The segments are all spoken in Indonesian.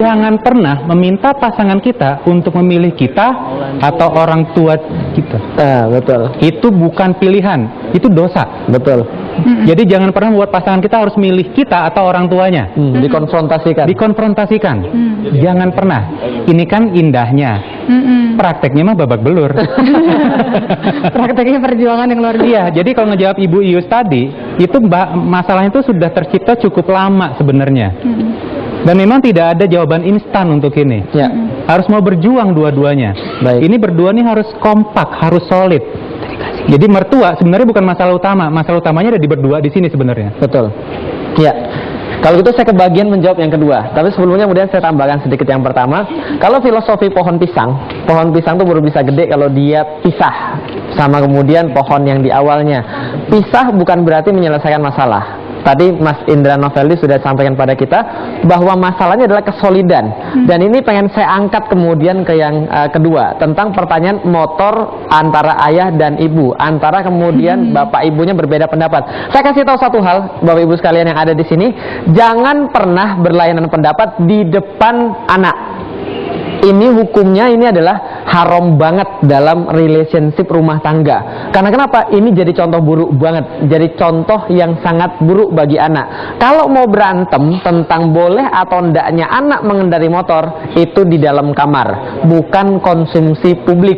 Jangan pernah meminta pasangan kita untuk memilih kita atau orang tua kita. Betul. Itu bukan pilihan, itu dosa. Betul. Jadi jangan pernah membuat pasangan kita harus milih kita atau orang tuanya. Dikonfrontasikan. Dikonfrontasikan. Jangan pernah. Ini kan indahnya. Prakteknya mah babak belur. Prakteknya perjuangan yang luar biasa. Iya, jadi kalau ngejawab Ibu Ius tadi, itu masalahnya itu sudah tercipta cukup lama sebenarnya. Dan memang tidak ada jawaban instan untuk ini. Ya. Harus mau berjuang dua-duanya. Baik. Ini berdua nih harus kompak, harus solid. Jadi mertua sebenarnya bukan masalah utama. Masalah utamanya ada di berdua di sini sebenarnya. Betul. Ya. Kalau gitu saya kebagian menjawab yang kedua. Tapi sebelumnya kemudian saya tambahkan sedikit yang pertama. Kalau filosofi pohon pisang tuh baru bisa gede kalau dia pisah sama kemudian pohon yang di awalnya. Pisah bukan berarti menyelesaikan masalah. Tadi Mas Indra Noveldi sudah sampaikan pada kita bahwa masalahnya adalah kesolidan. Dan ini pengen saya angkat kemudian ke yang kedua, tentang pertanyaan motor antara ayah dan ibu, antara kemudian bapak ibunya berbeda pendapat. Saya kasih tahu satu hal, Bapak Ibu sekalian yang ada di sini, jangan pernah berlainan pendapat di depan anak. Ini hukumnya ini adalah haram banget dalam relationship rumah tangga. Karena kenapa? Ini jadi contoh buruk banget. Jadi contoh yang sangat buruk bagi anak. Kalau mau berantem tentang boleh atau ndaknya anak mengendari motor, itu di dalam kamar, bukan konsumsi publik,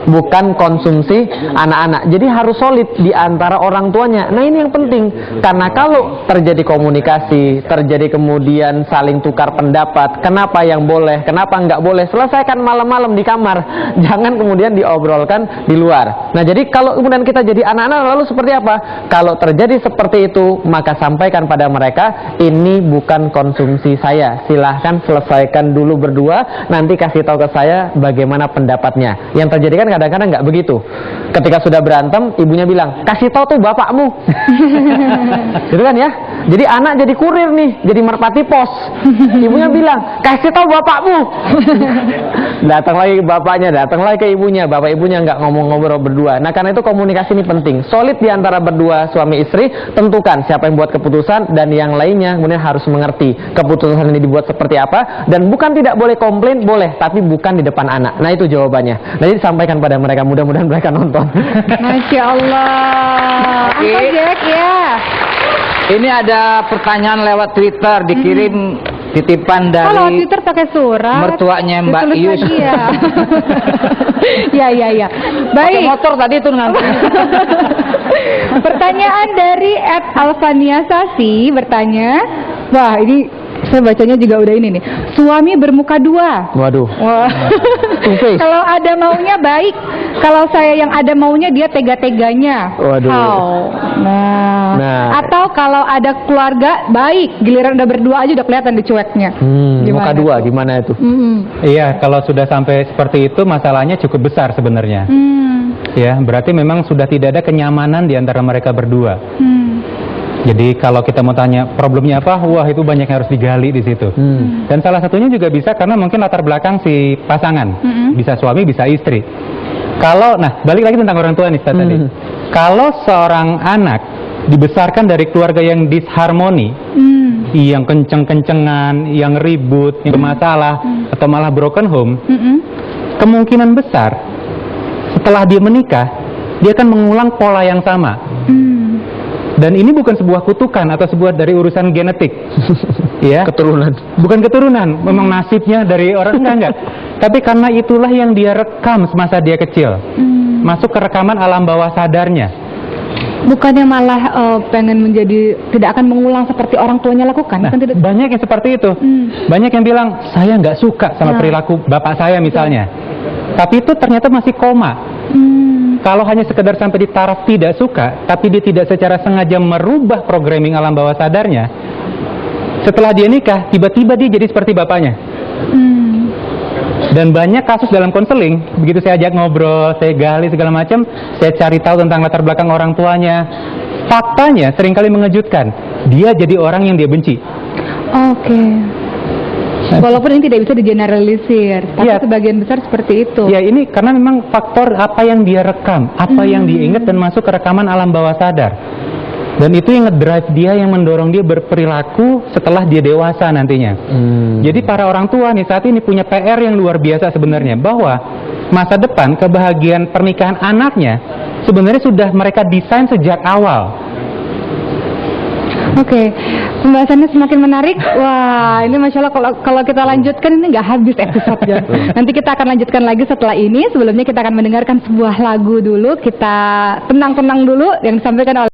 bukan konsumsi anak-anak. Jadi harus solid di antara orang tuanya. Nah ini yang penting. Karena kalau terjadi komunikasi, terjadi kemudian saling tukar pendapat, kenapa yang boleh, kenapa nggak boleh, selesaikan malam-malam di kamar, jangan kemudian diobrolkan di luar. Nah jadi kalau kemudian kita jadi anak-anak lalu seperti apa? Kalau terjadi seperti itu, maka sampaikan pada mereka, ini bukan konsumsi saya, silahkan selesaikan dulu berdua, nanti kasih tahu ke saya bagaimana pendapatnya. Yang terjadi kan kadang-kadang nggak begitu. Ketika sudah berantem, ibunya bilang, kasih tahu tuh bapakmu. Gitu kan ya? Jadi anak jadi kurir nih, jadi merpati pos. Ibunya bilang, kasih tahu bapakmu. Datang lagi ke bapaknya, datang lagi ke ibunya, bapak ibunya nggak ngomong-ngobrol berdua. Nah karena itu komunikasi ini penting, solid di antara berdua suami istri. Tentukan siapa yang buat keputusan dan yang lainnya kemudian harus mengerti keputusan ini dibuat seperti apa. Dan bukan tidak boleh komplain, boleh, tapi bukan di depan anak. Nah itu jawabannya. Nah jadi sampaikan pada mereka, mudah-mudahan mereka nonton. Masya Allah. Uncle Jack ya. Ini ada pertanyaan lewat Twitter dikirim titipan dari Kalau Twitter pakai surat, mertuanya Mbak Ius. Ya. Ya. Baik. Pakai motor tadi itu ngantri. Pertanyaan dari @alfaniasasi bertanya, wah ini saya bacanya juga udah ini nih. Suami bermuka dua. Waduh. Wah. Kalau ada maunya baik, kalau saya yang ada maunya dia tega-teganya. Waduh. Nah. Atau kalau ada keluarga baik, giliran udah berdua aja udah kelihatan dicueknya. Muka dua gimana itu? Iya, kalau sudah sampai seperti itu masalahnya cukup besar sebenarnya. Ya, berarti memang sudah tidak ada kenyamanan di antara mereka berdua. Jadi kalau kita mau tanya problemnya apa, wah itu banyak yang harus digali di situ. Dan salah satunya juga bisa karena mungkin latar belakang si pasangan, bisa suami, bisa istri. Kalau, nah balik lagi tentang orang tua nih tadi. Kalau seorang anak dibesarkan dari keluarga yang disharmoni, yang kenceng-kencengan, yang ribut, yang bermasalah, atau malah broken home, kemungkinan besar setelah dia menikah, dia akan mengulang pola yang sama. Dan ini bukan sebuah kutukan atau sebuah dari urusan genetik, ya. Keturunan. Bukan keturunan, memang nasibnya dari orang enggak. Tapi karena itulah yang dia rekam semasa dia kecil, masuk ke rekaman alam bawah sadarnya. Bukannya malah pengen menjadi tidak akan mengulang seperti orang tuanya lakukan? Nah, kan tidak. banyak yang seperti itu. Banyak yang bilang saya nggak suka sama perilaku bapak saya misalnya, tapi itu ternyata masih koma. Kalau hanya sekedar sampai di taraf tidak suka, tapi dia tidak secara sengaja merubah programming alam bawah sadarnya, setelah dia nikah, tiba-tiba dia jadi seperti bapaknya. Dan banyak kasus dalam konseling, begitu saya ajak ngobrol, saya gali segala macam, saya cari tahu tentang latar belakang orang tuanya, faktanya seringkali mengejutkan, dia jadi orang yang dia benci. Oke. Walaupun ini tidak bisa digeneralisir, tapi sebagian besar seperti itu. Ya ini karena memang faktor apa yang dia rekam, apa yang dia ingat dan masuk ke rekaman alam bawah sadar. Dan itu yang ngedrive dia, yang mendorong dia berperilaku setelah dia dewasa nantinya. Jadi para orang tua nih saat ini punya PR yang luar biasa sebenarnya, bahwa masa depan kebahagiaan pernikahan anaknya sebenarnya sudah mereka desain sejak awal. Oke, pembahasannya semakin menarik. Wah, ini Masya Allah kalau kita lanjutkan ini nggak habis episode-nya. Nanti kita akan lanjutkan lagi setelah ini. Sebelumnya kita akan mendengarkan sebuah lagu dulu. Kita tenang-tenang dulu yang disampaikan oleh